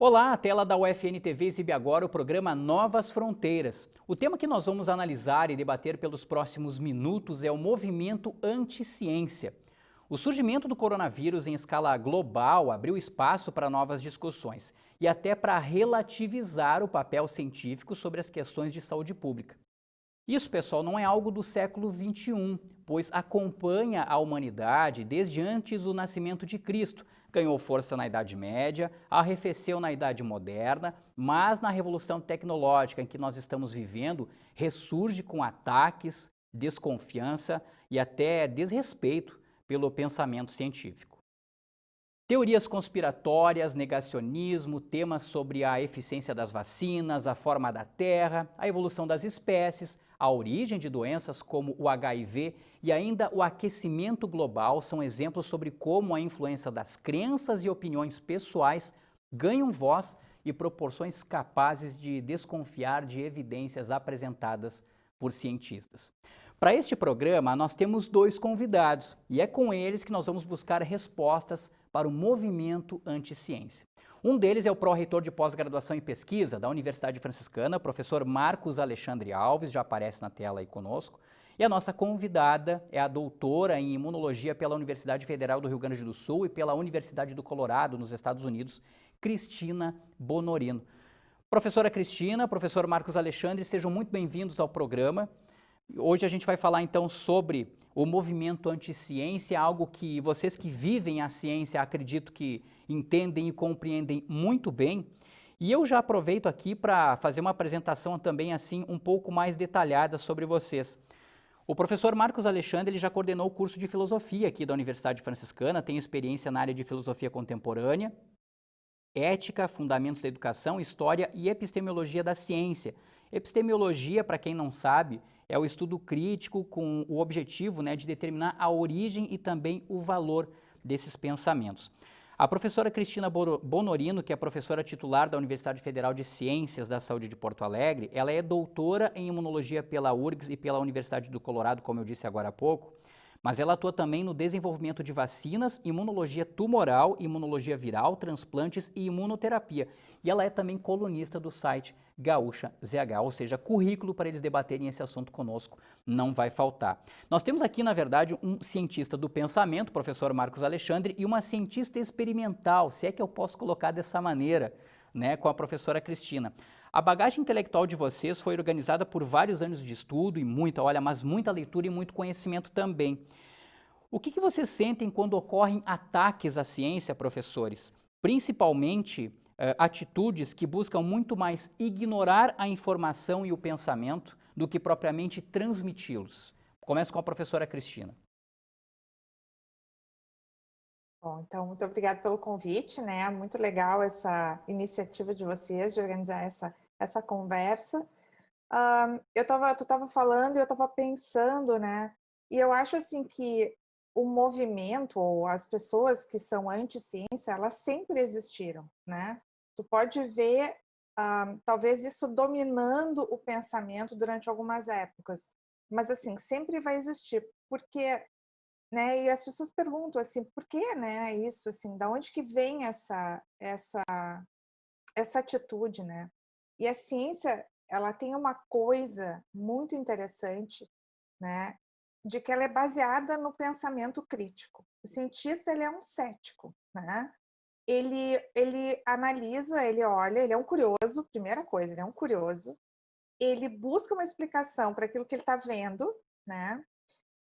Olá, a tela da UFN TV exibe agora o programa Novas Fronteiras. O tema que nós vamos analisar e debater pelos próximos minutos é o movimento anti-ciência. O surgimento do coronavírus em escala global abriu espaço para novas discussões e até para relativizar o papel científico sobre as questões de saúde pública. Isso, pessoal, não é algo do século XXI, pois acompanha a humanidade desde antes do nascimento de Cristo. Ganhou força na Idade Média, arrefeceu na Idade Moderna, mas na Revolução Tecnológica em que nós estamos vivendo, ressurge com ataques, desconfiança e até desrespeito pelo pensamento científico. Teorias conspiratórias, negacionismo, temas sobre a eficiência das vacinas, a forma da Terra, a evolução das espécies, a origem de doenças como o HIV e ainda o aquecimento global são exemplos sobre como a influência das crenças e opiniões pessoais ganham voz e proporções capazes de desconfiar de evidências apresentadas por cientistas. Para este programa, nós temos dois convidados e é com eles que nós vamos buscar respostas para o movimento anti-ciência. Um deles é o pró-reitor de pós-graduação em pesquisa da Universidade Franciscana, professor Marcos Alexandre Alves, já aparece na tela aí conosco. E a nossa convidada é a doutora em imunologia pela Universidade Federal do Rio Grande do Sul e pela Universidade do Colorado, nos Estados Unidos, Cristina Bonorino. Professora Cristina, professor Marcos Alexandre, sejam muito bem-vindos ao programa. Hoje a gente vai falar então sobre o movimento anti-ciência, algo que vocês que vivem a ciência acredito que entendem e compreendem muito bem. E eu já aproveito aqui para fazer uma apresentação também assim um pouco mais detalhada sobre vocês. O professor Marcos Alexandre ele já coordenou o curso de filosofia aqui da Universidade Franciscana, tem experiência na área de filosofia contemporânea, ética, fundamentos da educação, história e epistemologia da ciência. Epistemologia, para quem não sabe, é o estudo crítico com o objetivo de determinar a origem e também o valor desses pensamentos. A professora Cristina Bonorino, que é professora titular da Universidade Federal de Ciências da Saúde de Porto Alegre, ela é doutora em imunologia pela URGS e pela Universidade do Colorado, como eu disse agora há pouco, mas ela atua também no desenvolvimento de vacinas, imunologia tumoral, imunologia viral, transplantes e imunoterapia. E ela é também colunista do site Gaúcha ZH, ou seja, currículo para eles debaterem esse assunto conosco não vai faltar. Nós temos aqui, na verdade, um cientista do pensamento, professor Marcos Alexandre, e uma cientista experimental, se é que eu posso colocar dessa maneira, com a professora Cristina. A bagagem intelectual de vocês foi organizada por vários anos de estudo e mas muita leitura e muito conhecimento também. O que vocês sentem quando ocorrem ataques à ciência, professores? Principalmente atitudes que buscam muito mais ignorar a informação e o pensamento do que propriamente transmiti-los. Começo com a professora Cristina. Bom, então, muito obrigada pelo convite, né? Muito legal essa iniciativa de vocês de organizar essa conversa. Tu estava falando e eu estava pensando, né? E eu acho assim que o movimento ou as pessoas que são anti-ciência, elas sempre existiram, né? Tu pode ver, talvez isso dominando o pensamento durante algumas épocas, mas assim, sempre vai existir, porque, né, e as pessoas perguntam assim, por que, né, isso, assim, da onde que vem essa atitude, né? E a ciência, ela tem uma coisa muito interessante, né, de que ela é baseada no pensamento crítico. O cientista, ele é um cético, né? Ele analisa, ele olha, ele é um curioso, primeira coisa, ele é um curioso, ele busca uma explicação para aquilo que ele está vendo, né?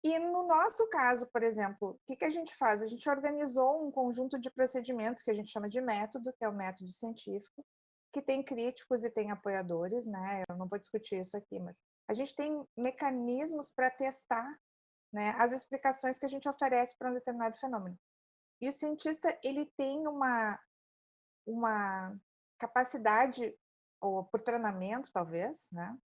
E no nosso caso, por exemplo, o que a gente faz? A gente organizou um conjunto de procedimentos que a gente chama de método, que é o método científico, que tem críticos e tem apoiadores, né? Eu não vou discutir isso aqui, mas a gente tem mecanismos para testar, né, as explicações que a gente oferece para um determinado fenômeno. E o cientista, ele tem uma capacidade, ou por treinamento talvez, né,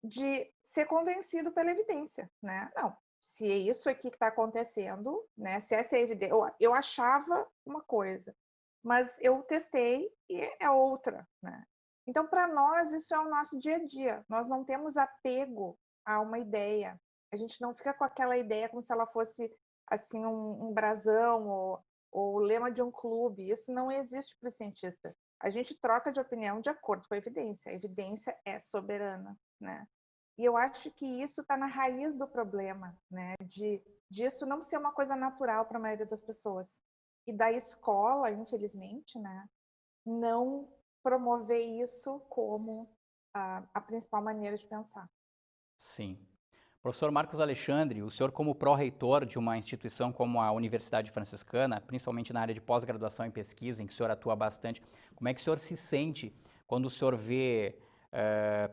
de ser convencido pela evidência, né? Não, se é isso aqui que está acontecendo, né? Se essa é a evidência, eu achava uma coisa, mas eu testei e é outra, né? Então, para nós, isso é o nosso dia a dia. Nós não temos apego a uma ideia. A gente não fica com aquela ideia como se ela fosse assim um brasão ou o lema de um clube. Isso não existe para o cientista. A gente troca de opinião de acordo com a evidência é soberana, né? E eu acho que isso está na raiz do problema, né? Disso não ser uma coisa natural para a maioria das pessoas. E da escola, infelizmente, né? Não promover isso como a principal maneira de pensar. Sim. Professor Marcos Alexandre, o senhor como pró-reitor de uma instituição como a Universidade Franciscana, principalmente na área de pós-graduação e pesquisa, em que o senhor atua bastante, como é que o senhor se sente quando o senhor vê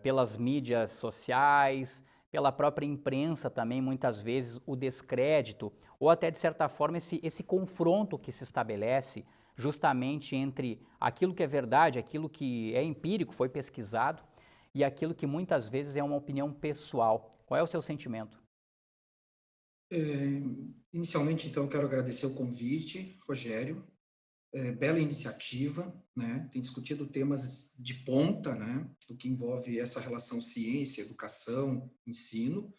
pelas mídias sociais, pela própria imprensa também, muitas vezes, o descrédito, ou até, de certa forma, esse confronto que se estabelece justamente entre aquilo que é verdade, aquilo que é empírico, foi pesquisado, e aquilo que muitas vezes é uma opinião pessoal. Qual é o seu sentimento? Inicialmente, então, quero agradecer o convite, Rogério. Bela iniciativa, né? Tem discutido temas de ponta, né? Do que envolve essa relação ciência, educação, ensino.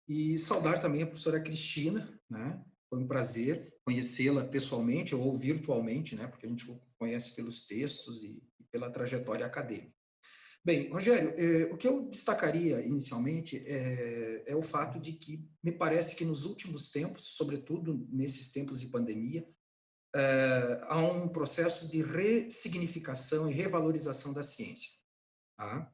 E saudar também a professora Cristina, né? Foi um prazer conhecê-la pessoalmente ou virtualmente, né? Porque a gente conhece pelos textos e pela trajetória acadêmica. Bem, Rogério, o que eu destacaria inicialmente é o fato de que me parece que nos últimos tempos, sobretudo nesses tempos de pandemia, há um processo de ressignificação e revalorização da ciência. Tá?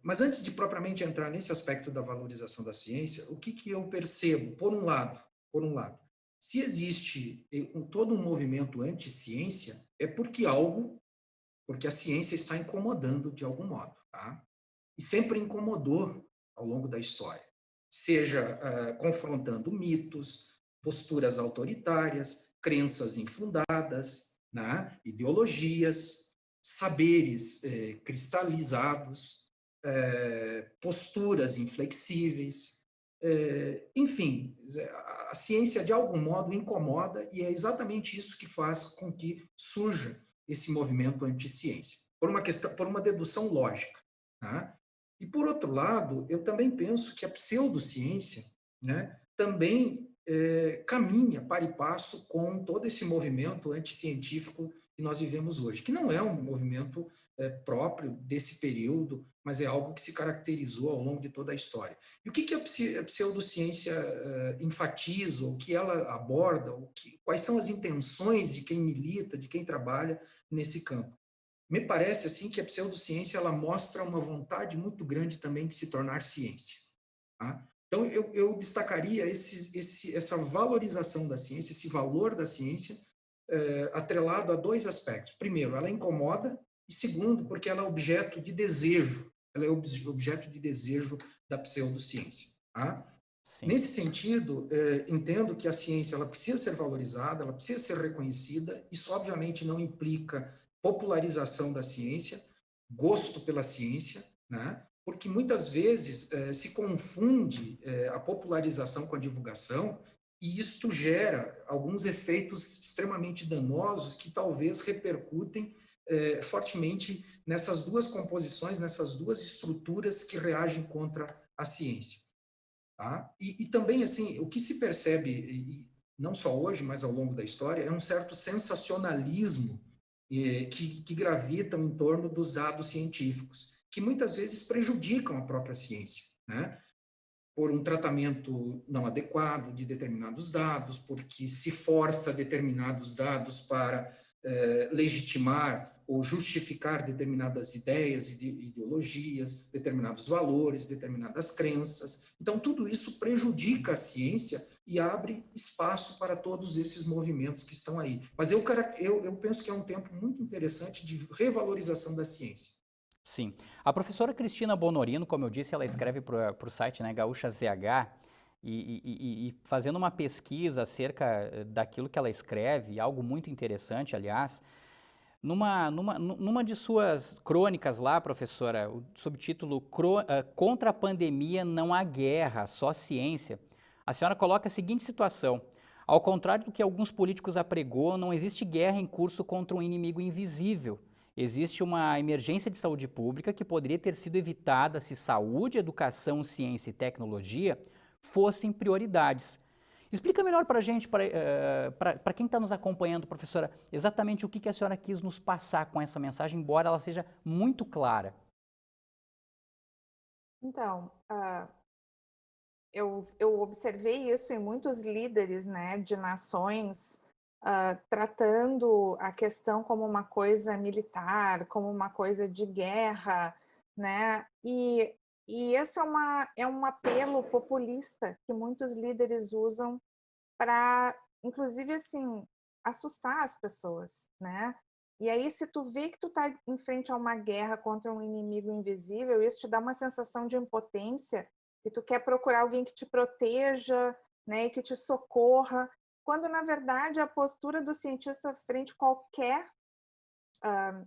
Mas antes de propriamente entrar nesse aspecto da valorização da ciência, o que eu percebo, por um lado, se existe todo um movimento anti-ciência, é porque a ciência está incomodando de algum modo, tá? E sempre incomodou ao longo da história, seja confrontando mitos, posturas autoritárias, crenças infundadas, né? Ideologias, saberes cristalizados, posturas inflexíveis, enfim, a ciência de algum modo incomoda e é exatamente isso que faz com que surja esse movimento anti-ciência, por uma dedução lógica. Tá? E, por outro lado, eu também penso que a pseudociência, né, também caminha para e passo com todo esse movimento anticientífico que nós vivemos hoje, que não é um movimento próprio desse período, mas é algo que se caracterizou ao longo de toda a história. E o que a pseudociência enfatiza, o que ela aborda, quais são as intenções de quem milita, de quem trabalha nesse campo? Me parece assim que a pseudociência ela mostra uma vontade muito grande também de se tornar ciência. Tá? Então, eu destacaria essa valorização da ciência, esse valor da ciência, atrelado a dois aspectos. Primeiro, ela incomoda, e segundo, porque ela é objeto de desejo, ela é objeto de desejo da pseudociência. Tá? Nesse sentido, entendo que a ciência ela precisa ser valorizada, ela precisa ser reconhecida. Isso, obviamente, não implica popularização da ciência, gosto pela ciência, né? Porque muitas vezes se confunde a popularização com a divulgação e isto gera alguns efeitos extremamente danosos que talvez repercutem fortemente nessas duas composições, nessas duas estruturas que reagem contra a ciência. Tá? E também, assim, o que se percebe, não só hoje, mas ao longo da história, é um certo sensacionalismo que gravitam em torno dos dados científicos, que muitas vezes prejudicam a própria ciência, né? Por um tratamento não adequado de determinados dados, porque se força determinados dados para legitimar ou justificar determinadas ideias e ideologias, determinados valores, determinadas crenças. Então, tudo isso prejudica a ciência e abre espaço para todos esses movimentos que estão aí. Mas eu penso que é um tempo muito interessante de revalorização da ciência. Sim. A professora Cristina Bonorino, como eu disse, ela escreve para o site, né, Gaúcha ZH, e fazendo uma pesquisa acerca daquilo que ela escreve, algo muito interessante, aliás, numa de suas crônicas lá, professora, o subtítulo Contra a Pandemia Não Há Guerra, Só Ciência, a senhora coloca a seguinte situação: ao contrário do que alguns políticos apregoam, não existe guerra em curso contra um inimigo invisível. Existe uma emergência de saúde pública que poderia ter sido evitada se saúde, educação, ciência e tecnologia fossem prioridades. Explica melhor para a gente, para quem está nos acompanhando, professora, exatamente o que a senhora quis nos passar com essa mensagem, embora ela seja muito clara. Então, eu observei isso em muitos líderes, né, de nações, tratando a questão como uma coisa militar, como uma coisa de guerra, né? E esse é um apelo populista que muitos líderes usam para, inclusive, assim, assustar as pessoas, né? E aí, se tu vê que tu tá em frente a uma guerra contra um inimigo invisível, isso te dá uma sensação de impotência e tu quer procurar alguém que te proteja, né, e que te socorra, quando na verdade a postura do cientista frente a qualquer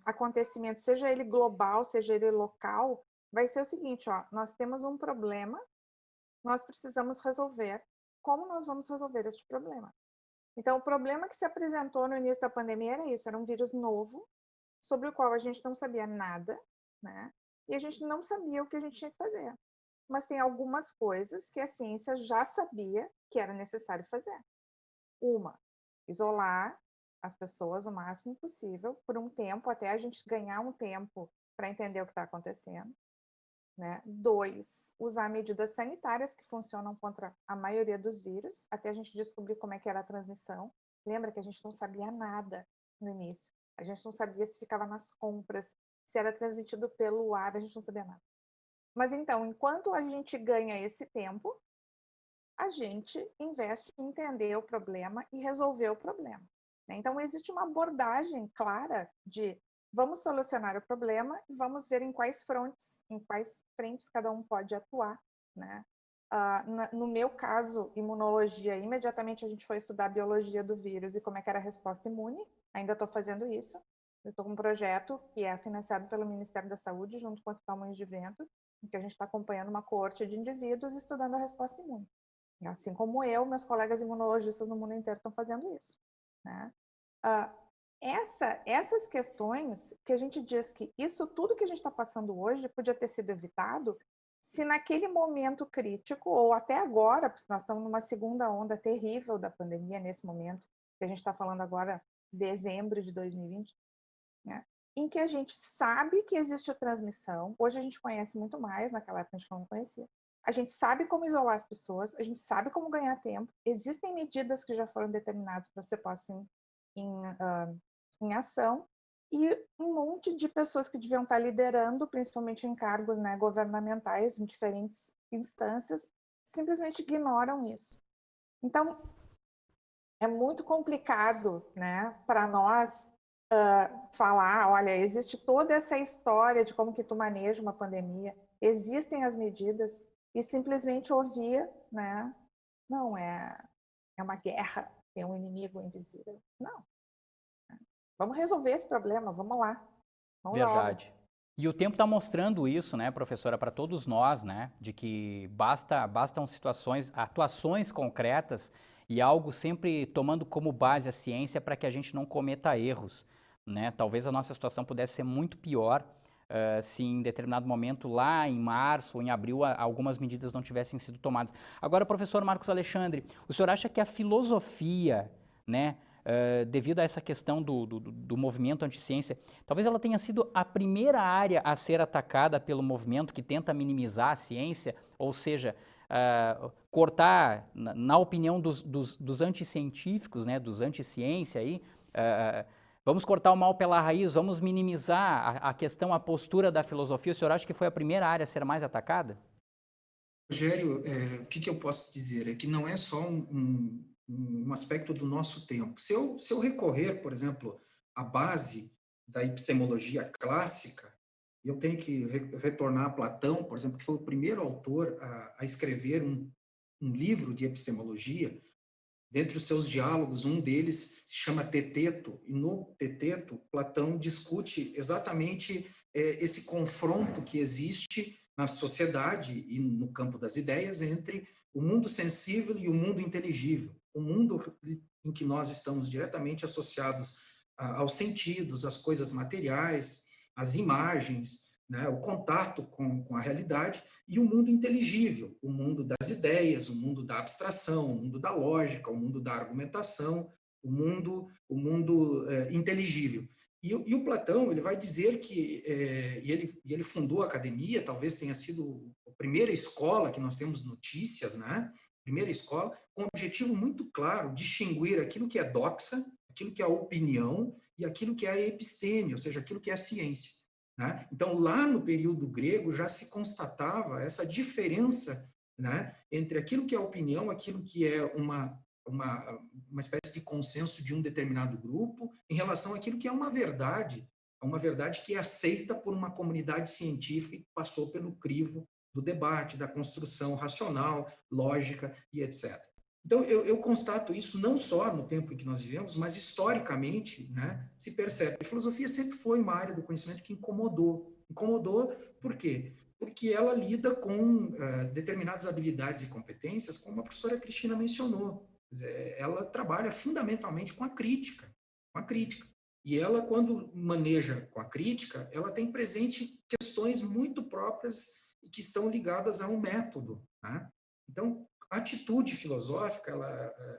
acontecimento, seja ele global, seja ele local, vai ser o seguinte, ó, nós temos um problema, nós precisamos resolver. Como nós vamos resolver este problema? Então, o problema que se apresentou no início da pandemia era isso, era um vírus novo, sobre o qual a gente não sabia nada, né? E a gente não sabia o que a gente tinha que fazer. Mas tem algumas coisas que a ciência já sabia que era necessário fazer. Uma, isolar as pessoas o máximo possível, por um tempo, até a gente ganhar um tempo para entender o que está acontecendo. Né? 2, usar medidas sanitárias que funcionam contra a maioria dos vírus, até a gente descobrir como é que era a transmissão. Lembra que a gente não sabia nada no início. A gente não sabia se ficava nas compras, se era transmitido pelo ar, a gente não sabia nada. Mas então, enquanto a gente ganha esse tempo, a gente investe em entender o problema e resolver o problema. Né? Então, existe uma abordagem clara de vamos solucionar o problema e vamos ver em quais frentes cada um pode atuar, né? No meu caso, imunologia, imediatamente a gente foi estudar a biologia do vírus e como é que era a resposta imune. Ainda estou fazendo isso. Eu estou com um projeto que é financiado pelo Ministério da Saúde, junto com o Hospital Moinhos de Vento, em que a gente está acompanhando uma coorte de indivíduos estudando a resposta imune. Assim como eu, meus colegas imunologistas no mundo inteiro estão fazendo isso, né? Essas questões que a gente diz que isso tudo que a gente está passando hoje podia ter sido evitado se naquele momento crítico, ou até agora, porque nós estamos numa segunda onda terrível da pandemia nesse momento, que a gente está falando agora, dezembro de 2020, né? Em que a gente sabe que existe a transmissão, hoje a gente conhece muito mais, naquela época a gente não conhecia, a gente sabe como isolar as pessoas, a gente sabe como ganhar tempo, existem medidas que já foram determinadas para você possa em ação, e um monte de pessoas que deviam estar liderando, principalmente em cargos, né, governamentais, em diferentes instâncias, simplesmente ignoram isso. Então, é muito complicado, né, para nós falar, olha, existe toda essa história de como que tu maneja uma pandemia, existem as medidas, e simplesmente ouvir, né, não, é uma guerra, tem um inimigo invisível. Não. Vamos resolver esse problema, vamos lá. Vamos à obra. Verdade. E o tempo está mostrando isso, né, professora, para todos nós, né, de que bastam situações, atuações concretas e algo sempre tomando como base a ciência para que a gente não cometa erros, né? Talvez a nossa situação pudesse ser muito pior se em determinado momento, lá em março ou em abril, algumas medidas não tivessem sido tomadas. Agora, professor Marcos Alexandre, o senhor acha que a filosofia, né, devido a essa questão do movimento anti-ciência, talvez ela tenha sido a primeira área a ser atacada pelo movimento que tenta minimizar a ciência, ou seja, cortar, na opinião dos anticientíficos, né, dos anti-ciência aí, vamos cortar o mal pela raiz, vamos minimizar a questão, a postura da filosofia. O senhor acha que foi a primeira área a ser mais atacada? Rogério, o que eu posso dizer? É que não é só um aspecto do nosso tempo. Se eu recorrer, por exemplo, à base da epistemologia clássica, eu tenho que retornar a Platão, por exemplo, que foi o primeiro autor a escrever um livro de epistemologia. Dentre os seus diálogos, um deles se chama Teteto, e no Teteto, Platão discute exatamente esse confronto que existe na sociedade e no campo das ideias entre o mundo sensível e o mundo inteligível. O mundo em que nós estamos diretamente associados aos sentidos, às coisas materiais, às imagens, né, o contato com a realidade, e o mundo inteligível, o mundo das ideias, o mundo da abstração, o mundo da lógica, o mundo da argumentação, o mundo inteligível. E o Platão, ele vai dizer que, ele fundou a academia, talvez tenha sido a primeira escola que nós temos notícias, né? Primeira escola, com um objetivo muito claro, distinguir aquilo que é doxa, aquilo que é a opinião, e aquilo que é a episteme, ou seja, aquilo que é a ciência. Né? Então, lá no período grego, já se constatava essa diferença, né, entre aquilo que é a opinião, aquilo que é uma espécie de consenso de um determinado grupo, em relação àquilo que é uma verdade que é aceita por uma comunidade científica e que passou pelo crivo do debate, da construção racional, lógica e etc. Então, eu constato isso não só no tempo em que nós vivemos, mas historicamente, né, se percebe. A filosofia sempre foi uma área do conhecimento que incomodou. Incomodou por quê? Porque ela lida com determinadas habilidades e competências, como a professora Cristina mencionou. Quer dizer, ela trabalha fundamentalmente com a crítica. Com a crítica. E ela, quando maneja com a crítica, ela tem presente questões muito próprias e que estão ligadas a um método. Né? Então, a atitude filosófica,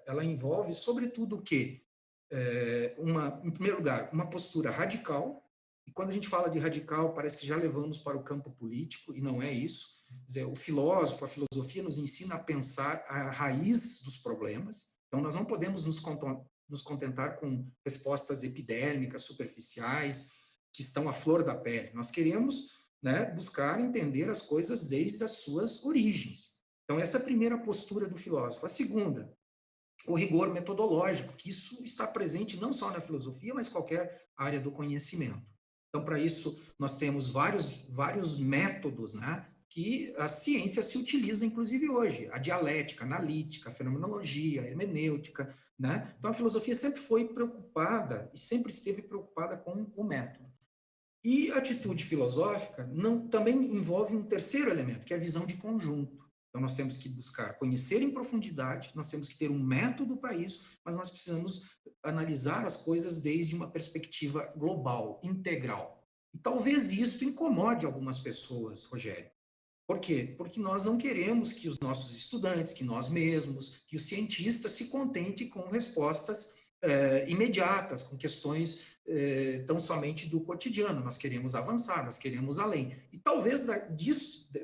ela envolve, sobretudo, o quê? Em primeiro lugar, uma postura radical, e quando a gente fala de radical, parece que já levamos para o campo político, e não é isso. Quer dizer, o filósofo, a filosofia nos ensina a pensar a raiz dos problemas, então nós não podemos nos contentar com respostas epidérmicas, superficiais, que estão à flor da pele. Nós queremos, né, buscar entender as coisas desde as suas origens. Então, essa é a primeira postura do filósofo. A segunda, o rigor metodológico, que isso está presente não só na filosofia, mas qualquer área do conhecimento. Então, para isso, nós temos vários métodos, né, que a ciência se utiliza, inclusive hoje. A dialética, a analítica, a fenomenologia, a hermenêutica. Né? Então, a filosofia sempre foi preocupada e sempre esteve preocupada com o método. E a atitude filosófica também envolve um terceiro elemento, que é a visão de conjunto. Então, nós temos que buscar conhecer em profundidade, nós temos que ter um método para isso, mas nós precisamos analisar as coisas desde uma perspectiva global, integral. E talvez isso incomode algumas pessoas, Rogério. Por quê? Porque nós não queremos que os nossos estudantes, que nós mesmos, que os cientistas se contentem com respostas imediatas, com questões tão somente do cotidiano. Nós queremos avançar, nós queremos além. E talvez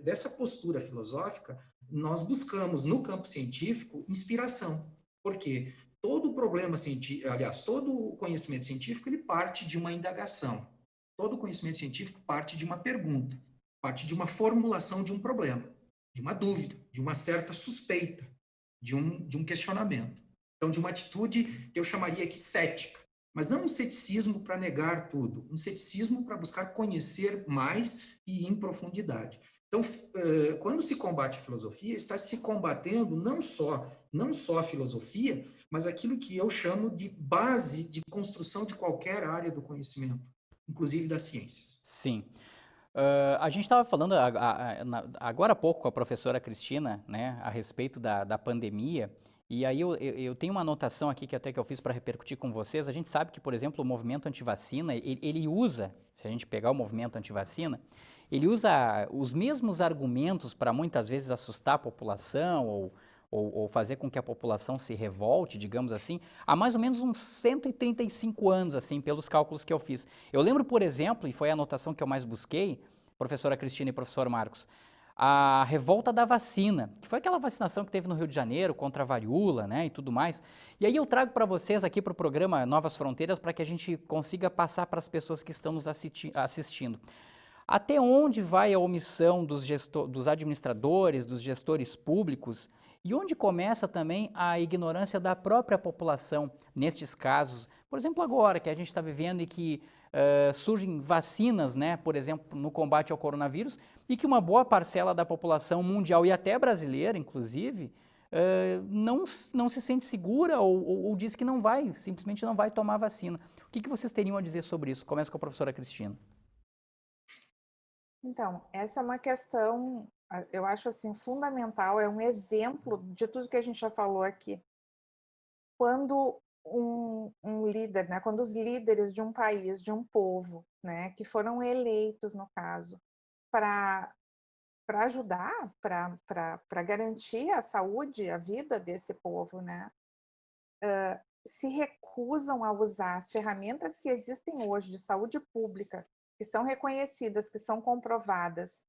dessa postura filosófica, nós buscamos no campo científico inspiração. Por quê? Todo problema científico, aliás, todo conhecimento científico, ele parte de uma indagação. Todo conhecimento científico parte de uma pergunta, parte de uma formulação de um problema, de uma dúvida, de uma certa suspeita, de um questionamento. Então, de uma atitude que eu chamaria aqui cética, mas não um ceticismo para negar tudo, um ceticismo para buscar conhecer mais e em profundidade. Então, quando se combate a filosofia, está se combatendo não só a filosofia, mas aquilo que eu chamo de base de construção de qualquer área do conhecimento, inclusive das ciências. Sim. A gente estava falando agora há pouco com a professora Cristina, né, a respeito da pandemia, e aí eu tenho uma anotação aqui que até que eu fiz para repercutir com vocês. A gente sabe que, por exemplo, o movimento antivacina, ele usa, se a gente pegar o movimento antivacina, ele usa os mesmos argumentos para muitas vezes assustar a população ou fazer com que a população se revolte, digamos assim, há mais ou menos uns 135 anos, assim, pelos cálculos que eu fiz. Eu lembro, por exemplo, e foi a anotação que eu mais busquei, professora Cristina e professor Marcos, a revolta da vacina, que foi aquela vacinação que teve no Rio de Janeiro contra a varíola, né, e tudo mais. E aí eu trago para vocês aqui para o programa Novas Fronteiras para que a gente consiga passar para as pessoas que estão nos assistindo. Até onde vai a omissão dos administradores, dos gestores públicos, e onde começa também a ignorância da própria população nestes casos? Por exemplo, agora que a gente está vivendo e que surgem vacinas, né, por exemplo, no combate ao coronavírus, e que uma boa parcela da população mundial e até brasileira, inclusive, não se sente segura ou diz que não vai, simplesmente não vai tomar vacina. O que vocês teriam a dizer sobre isso? Começa com a professora Cristina. Então, essa é uma questão, eu acho assim, fundamental, é um exemplo de tudo que a gente já falou aqui. Quando um líder, né, quando os líderes de um país, de um povo, né, que foram eleitos, no caso, para ajudar, para garantir a saúde, a vida desse povo, né? Se recusam a usar as ferramentas que existem hoje de saúde pública, que são reconhecidas, que são comprovadas,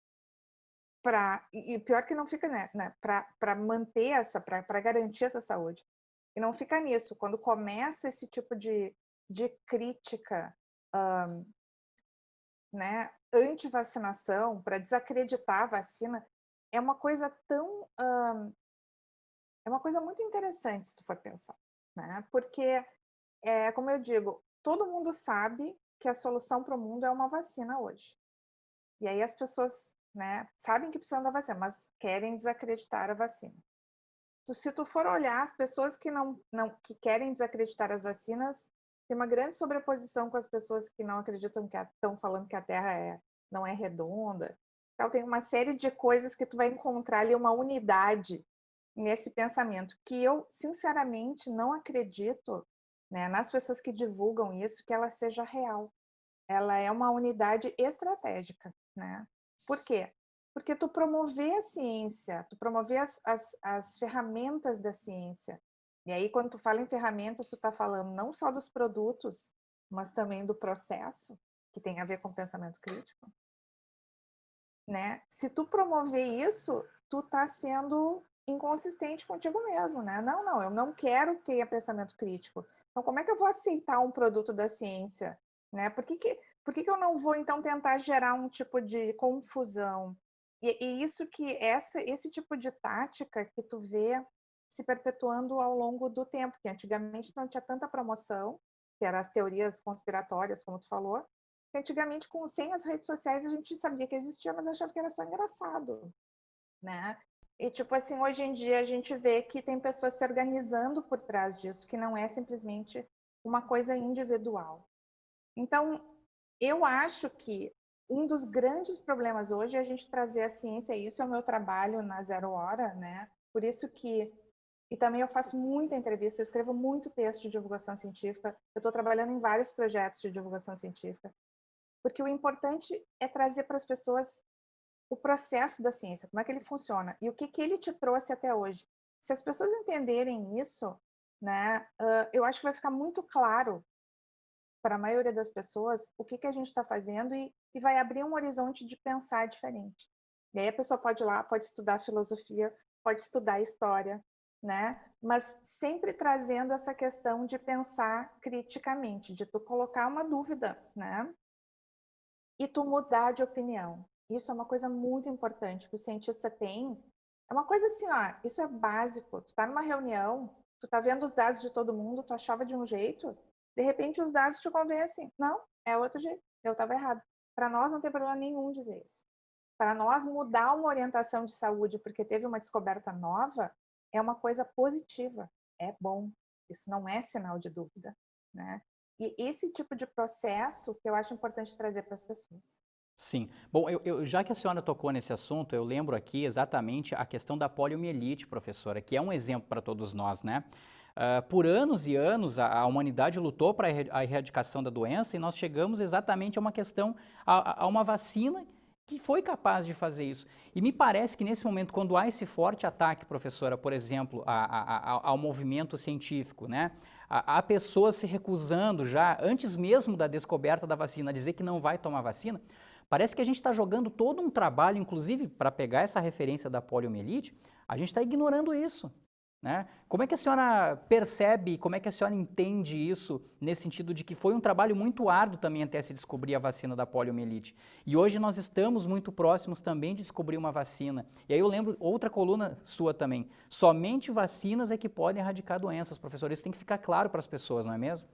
e pior que não fica, né, para manter para garantir essa saúde. E não fica nisso, quando começa esse tipo de crítica, né, anti-vacinação, para desacreditar a vacina, é uma coisa tão, é uma coisa muito interessante se tu for pensar, né? Porque, como eu digo, todo mundo sabe que a solução para o mundo é uma vacina hoje. E aí as pessoas, né, sabem que precisam da vacina, mas querem desacreditar a vacina. Se tu for olhar as pessoas que que querem desacreditar as vacinas, tem uma grande sobreposição com as pessoas que não acreditam, que estão falando que a Terra não é redonda. Então, tem uma série de coisas que tu vai encontrar ali, uma unidade nesse pensamento, que eu, sinceramente, não acredito, né, nas pessoas que divulgam isso, que ela seja real. Ela é uma unidade estratégica, né? Por quê? Porque tu promover a ciência, tu promover as ferramentas da ciência. E aí, quando tu fala em ferramentas, tu está falando não só dos produtos, mas também do processo, que tem a ver com pensamento crítico, né? Se tu promover isso, tu está sendo inconsistente contigo mesmo, né? Não, eu não quero ter pensamento crítico. Então, como é que eu vou aceitar um produto da ciência, né? Por que eu não vou, então, tentar gerar um tipo de confusão? E isso esse tipo de tática que tu vê se perpetuando ao longo do tempo, que antigamente não tinha tanta promoção, que eram as teorias conspiratórias, como tu falou, que antigamente, sem as redes sociais, a gente sabia que existia, mas achava que era só engraçado, né? E, tipo assim, hoje em dia a gente vê que tem pessoas se organizando por trás disso, que não é simplesmente uma coisa individual. Então, eu acho que um dos grandes problemas hoje é a gente trazer a ciência, e isso é o meu trabalho na Zero Hora, né? Por isso que... E também eu faço muita entrevista, eu escrevo muito texto de divulgação científica, eu estou trabalhando em vários projetos de divulgação científica, porque o importante é trazer para as pessoas o processo da ciência, como é que ele funciona e o que ele te trouxe até hoje. Se as pessoas entenderem isso, né, eu acho que vai ficar muito claro para a maioria das pessoas o que a gente está fazendo e vai abrir um horizonte de pensar diferente. E aí a pessoa pode ir lá, pode estudar filosofia, pode estudar história, né? Mas sempre trazendo essa questão de pensar criticamente, de tu colocar uma dúvida, né? E tu mudar de opinião. Isso é uma coisa muito importante que o cientista tem. É uma coisa assim, ó, isso é básico. Tu tá numa reunião, tu tá vendo os dados de todo mundo, tu achava de um jeito, de repente os dados te convencem. Não, é outro jeito. Eu estava errado. Para nós não tem problema nenhum dizer isso. Para nós mudar uma orientação de saúde porque teve uma descoberta nova é uma coisa positiva, é bom. Isso não é sinal de dúvida, né? E esse tipo de processo que eu acho importante trazer para as pessoas. Sim. Bom, já que a senhora tocou nesse assunto, eu lembro aqui exatamente a questão da poliomielite, professora, que é um exemplo para todos nós, né? Por anos e anos, a humanidade lutou para a erradicação da doença e nós chegamos exatamente a uma questão, a uma vacina que foi capaz de fazer isso. E me parece que nesse momento, quando há esse forte ataque, professora, por exemplo, ao movimento científico, né? Há pessoas se recusando já, antes mesmo da descoberta da vacina, a dizer que não vai tomar vacina. Parece que a gente está jogando todo um trabalho, inclusive para pegar essa referência da poliomielite, a gente está ignorando isso, né? Como é que a senhora percebe, como é que a senhora entende isso, nesse sentido de que foi um trabalho muito árduo também até se descobrir a vacina da poliomielite? E hoje nós estamos muito próximos também de descobrir uma vacina. E aí eu lembro outra coluna sua também, somente vacinas é que podem erradicar doenças, professor, isso tem que ficar claro para as pessoas, não é mesmo?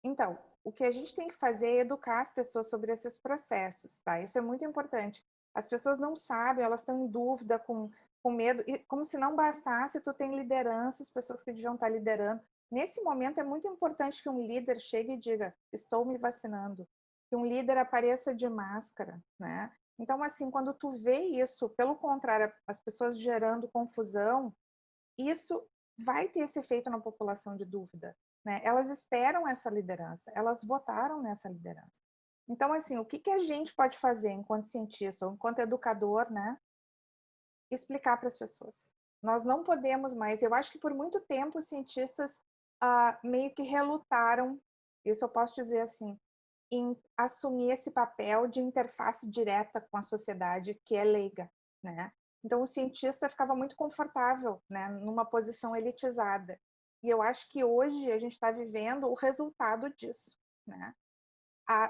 Então, o que a gente tem que fazer é educar as pessoas sobre esses processos, tá? Isso é muito importante. As pessoas não sabem, elas estão em dúvida, com medo, e como se não bastasse, tu tem lideranças, pessoas que deviam estar liderando. Nesse momento é muito importante que um líder chegue e diga, estou me vacinando. Que um líder apareça de máscara, né? Então, assim, quando tu vê isso, pelo contrário, as pessoas gerando confusão, isso vai ter esse efeito na população de dúvida, né? Elas esperam essa liderança, elas votaram nessa liderança. Então, assim, o que a gente pode fazer enquanto cientista ou enquanto educador, né? Explicar para as pessoas. Nós não podemos mais, eu acho que por muito tempo os cientistas meio que relutaram, isso eu posso dizer assim, em assumir esse papel de interface direta com a sociedade que é leiga, né? Então o cientista ficava muito confortável, né, numa posição elitizada. E eu acho que hoje a gente está vivendo o resultado disso, né?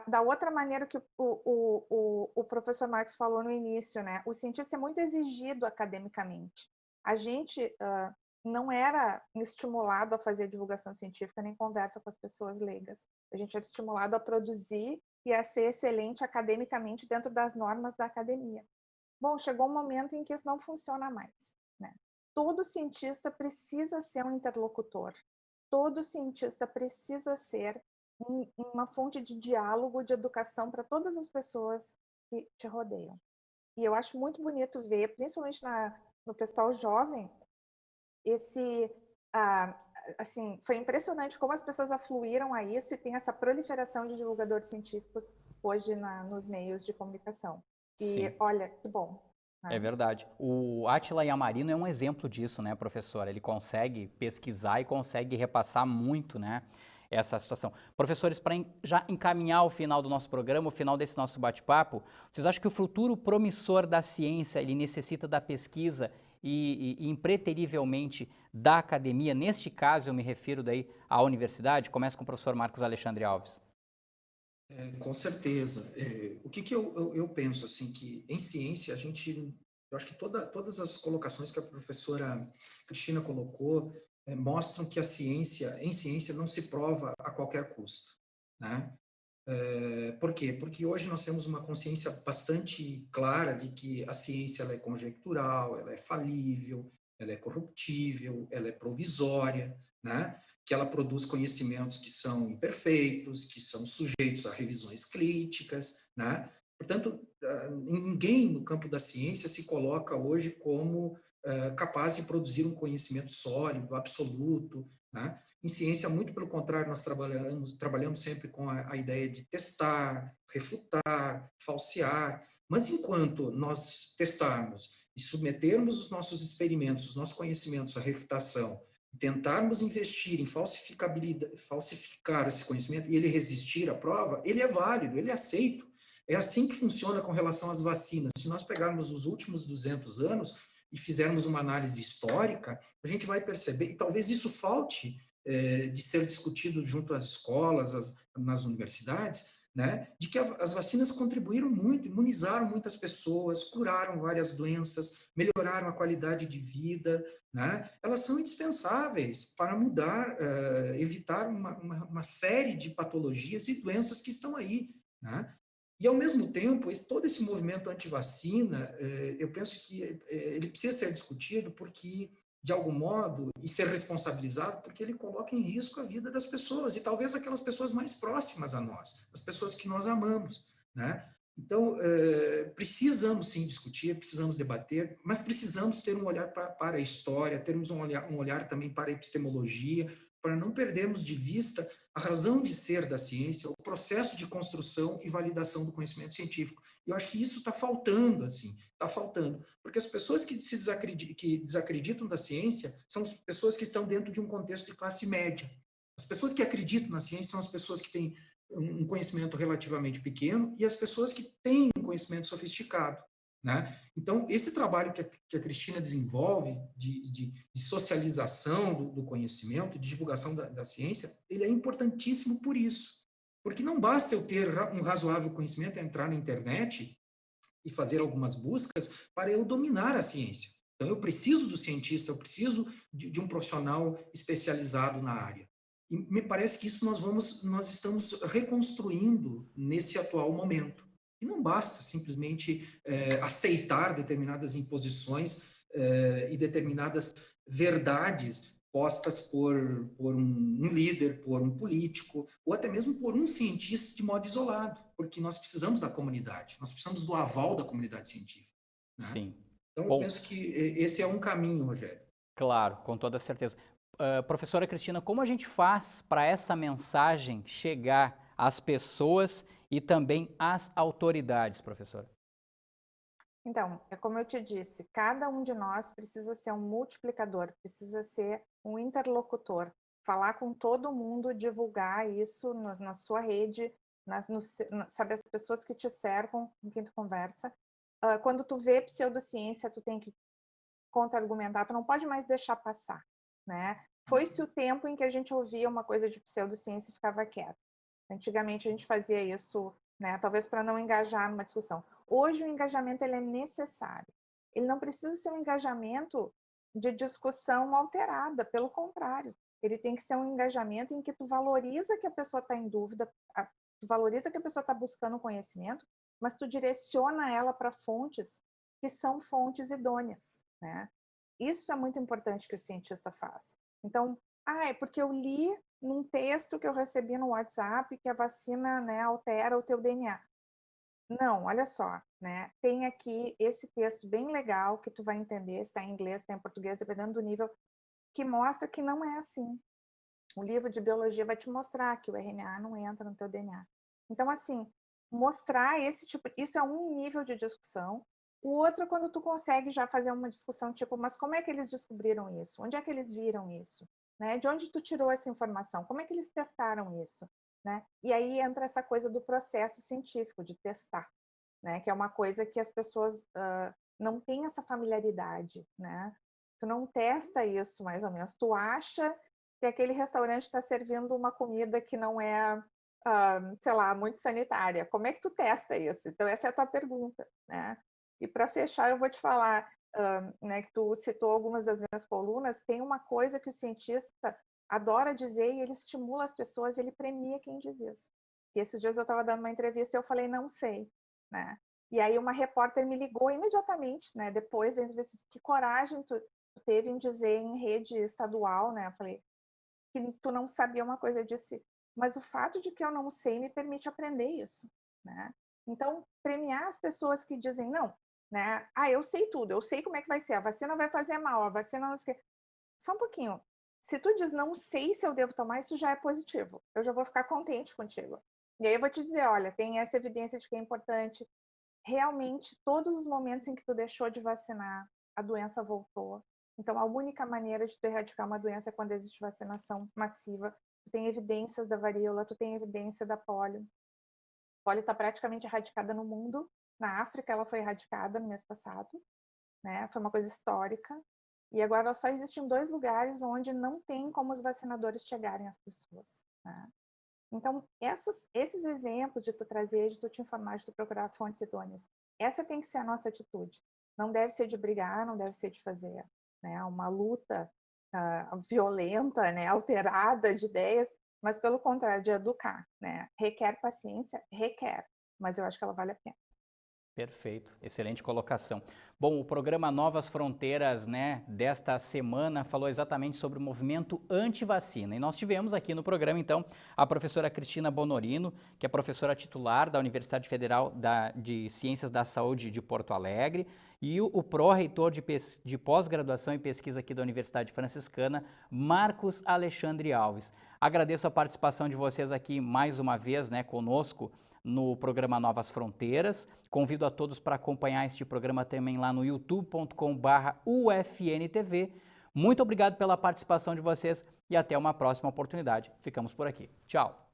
Da outra maneira que o professor Marcos falou no início, né? O cientista é muito exigido academicamente. A gente não era estimulado a fazer divulgação científica nem conversa com as pessoas leigas. A gente era estimulado a produzir e a ser excelente academicamente dentro das normas da academia. Bom, chegou um momento em que isso não funciona mais, né? Todo cientista precisa ser um interlocutor. Todo cientista precisa ser uma fonte de diálogo, de educação para todas as pessoas que te rodeiam. E eu acho muito bonito ver, principalmente no pessoal jovem, assim, foi impressionante como as pessoas afluíram a isso e tem essa proliferação de divulgadores científicos hoje nos meios de comunicação. E Sim. olha, que bom. É verdade. O Átila Yamarino é um exemplo disso, né, professora? Ele consegue pesquisar e consegue repassar muito, né, essa situação. Professores, para já encaminhar o final do nosso programa, o final desse nosso bate-papo, vocês acham que o futuro promissor da ciência, ele necessita da pesquisa e impreterivelmente da academia? Neste caso, eu me refiro daí à universidade. Começa com o professor Marcos Alexandre Alves. Com certeza. O que eu penso, assim, que em ciência a gente, eu acho que todas as colocações que a professora Cristina colocou mostram que em ciência não se prova a qualquer custo, né? Por quê? Porque hoje nós temos uma consciência bastante clara de que a ciência ela é conjectural, ela é falível, ela é corruptível, ela é provisória, né? Que ela produz conhecimentos que são imperfeitos, que são sujeitos a revisões críticas, né? Portanto, ninguém no campo da ciência se coloca hoje como capaz de produzir um conhecimento sólido, absoluto, né? Em ciência, muito pelo contrário, nós trabalhamos sempre com a ideia de testar, refutar, falsear, mas enquanto nós testarmos e submetermos os nossos experimentos, os nossos conhecimentos à refutação, tentarmos investir em falsificar esse conhecimento e ele resistir à prova, ele é válido, ele é aceito. É assim que funciona com relação às vacinas. Se nós pegarmos os últimos 200 anos e fizermos uma análise histórica, a gente vai perceber, e talvez isso falte de ser discutido junto às escolas, nas universidades, né, de que as vacinas contribuíram muito, imunizaram muitas pessoas, curaram várias doenças, melhoraram a qualidade de vida, né? Elas são indispensáveis para mudar, evitar uma série de patologias e doenças que estão aí, né? E, ao mesmo tempo, todo esse movimento anti-vacina, eu penso que ele precisa ser discutido porque, de algum modo, e ser responsabilizado, porque ele coloca em risco a vida das pessoas, e talvez aquelas pessoas mais próximas a nós, as pessoas que nós amamos, né? Então, precisamos sim discutir, precisamos debater, mas precisamos ter um olhar para a história, termos um olhar também para a epistemologia, para não perdermos de vista a razão de ser da ciência, o processo de construção e validação do conhecimento científico. E eu acho que isso está faltando, assim, está faltando. Porque as pessoas que desacreditam da ciência são as pessoas que estão dentro de um contexto de classe média. As pessoas que acreditam na ciência são as pessoas que têm um conhecimento relativamente pequeno e as pessoas que têm um conhecimento sofisticado, né? Então, esse trabalho que a Cristina desenvolve de socialização do conhecimento, de divulgação da ciência, ele é importantíssimo por isso. Porque não basta eu ter um razoável conhecimento, entrar na internet e fazer algumas buscas para eu dominar a ciência. Então, eu preciso do cientista, eu preciso de um profissional especializado na área. E me parece que isso nós estamos reconstruindo nesse atual momento. E não basta simplesmente aceitar determinadas imposições e determinadas verdades postas por um líder, por um político, ou até mesmo por um cientista de modo isolado, porque nós precisamos da comunidade, nós precisamos do aval da comunidade científica, né? Sim. Então, eu Bom, penso que esse é um caminho, Rogério. claro, com toda certeza. Professora Cristina, como a gente faz para essa mensagem chegar às pessoas e também as autoridades, professora? Então, é como eu te disse, cada um de nós precisa ser um multiplicador, precisa ser um interlocutor, falar com todo mundo, divulgar isso na sua rede, sabe, as pessoas que te cercam, com quem tu conversa. Quando tu vê pseudociência, tu tem que contra-argumentar, tu não pode mais deixar passar, né? Foi-se o tempo em que a gente ouvia uma coisa de pseudociência e ficava quieto. Antigamente a gente fazia isso, né, talvez para não engajar numa discussão. Hoje o engajamento ele é necessário. Ele não precisa ser um engajamento de discussão alterada, pelo contrário. Ele tem que ser um engajamento em que tu valoriza que a pessoa está em dúvida, tu valoriza que a pessoa está buscando conhecimento, mas tu direciona ela para fontes que são fontes idôneas, né? Isso é muito importante que o cientista faz. Então, é porque eu li num texto que eu recebi no WhatsApp que a vacina, né, altera o teu DNA. Não, olha só, né? Tem aqui esse texto bem legal que tu vai entender, se está em inglês, se está em português, dependendo do nível, que mostra que não é assim. O livro de biologia vai te mostrar que o RNA não entra no teu DNA. Então, assim, mostrar esse tipo, isso é um nível de discussão. O outro é quando tu consegue já fazer uma discussão tipo, mas como é que eles descobriram isso? Onde é que eles viram isso? Né? De onde tu tirou essa informação? Como é que eles testaram isso? Né? E aí entra essa coisa do processo científico, de testar, né? Que é uma coisa que as pessoas não têm essa familiaridade, né? Tu não testa isso, mais ou menos. Tu acha que aquele restaurante está servindo uma comida que não é, sei lá, muito sanitária. Como é que tu testa isso? Então, essa é a tua pergunta, né? E para fechar, eu vou te falar, né, que tu citou algumas das minhas colunas, tem uma coisa que o cientista adora dizer e ele estimula as pessoas, ele premia quem diz isso. E esses dias eu estava dando uma entrevista e eu falei, não sei, né? E aí uma repórter me ligou imediatamente, né, depois da entrevista, que coragem tu teve em dizer em rede estadual, né? Eu falei, que tu não sabia uma coisa, eu disse, mas o fato de que eu não sei me permite aprender isso, né? Então, premiar as pessoas que dizem, não, né? Eu sei tudo, eu sei como é que vai ser, a vacina vai fazer mal, a vacina não sei o quê. Só um pouquinho. Se tu diz, não sei se eu devo tomar, isso já é positivo. Eu já vou ficar contente contigo. E aí eu vou te dizer, olha, tem essa evidência de que é importante. Realmente, todos os momentos em que tu deixou de vacinar, a doença voltou. Então, a única maneira de tu erradicar uma doença é quando existe vacinação massiva. Tu tem evidências da varíola, tu tem evidência da polio. A polio está praticamente erradicada no mundo. Na África, ela foi erradicada no mês passado, né? Foi uma coisa histórica. E agora só existem 2 lugares onde não tem como os vacinadores chegarem às pessoas, né? Então, esses exemplos de tu trazer, de tu te informar, de tu procurar fontes idôneas, essa tem que ser a nossa atitude. Não deve ser de brigar, não deve ser de fazer, né, uma luta violenta, né, alterada de ideias, mas pelo contrário, de educar, né? Requer paciência? Requer, mas eu acho que ela vale a pena. Perfeito, excelente colocação. Bom, o programa Novas Fronteiras, né, desta semana falou exatamente sobre o movimento anti-vacina. E nós tivemos aqui no programa, então, a professora Cristina Bonorino, que é professora titular da Universidade Federal de Ciências da Saúde de Porto Alegre, e o pró-reitor de pós-graduação e pesquisa aqui da Universidade Franciscana, Marcos Alexandre Alves. Agradeço a participação de vocês aqui mais uma vez, né, conosco, no programa Novas Fronteiras. Convido a todos para acompanhar este programa também lá no youtube.com/UFNTV. Muito obrigado pela participação de vocês e até uma próxima oportunidade. Ficamos por aqui. Tchau!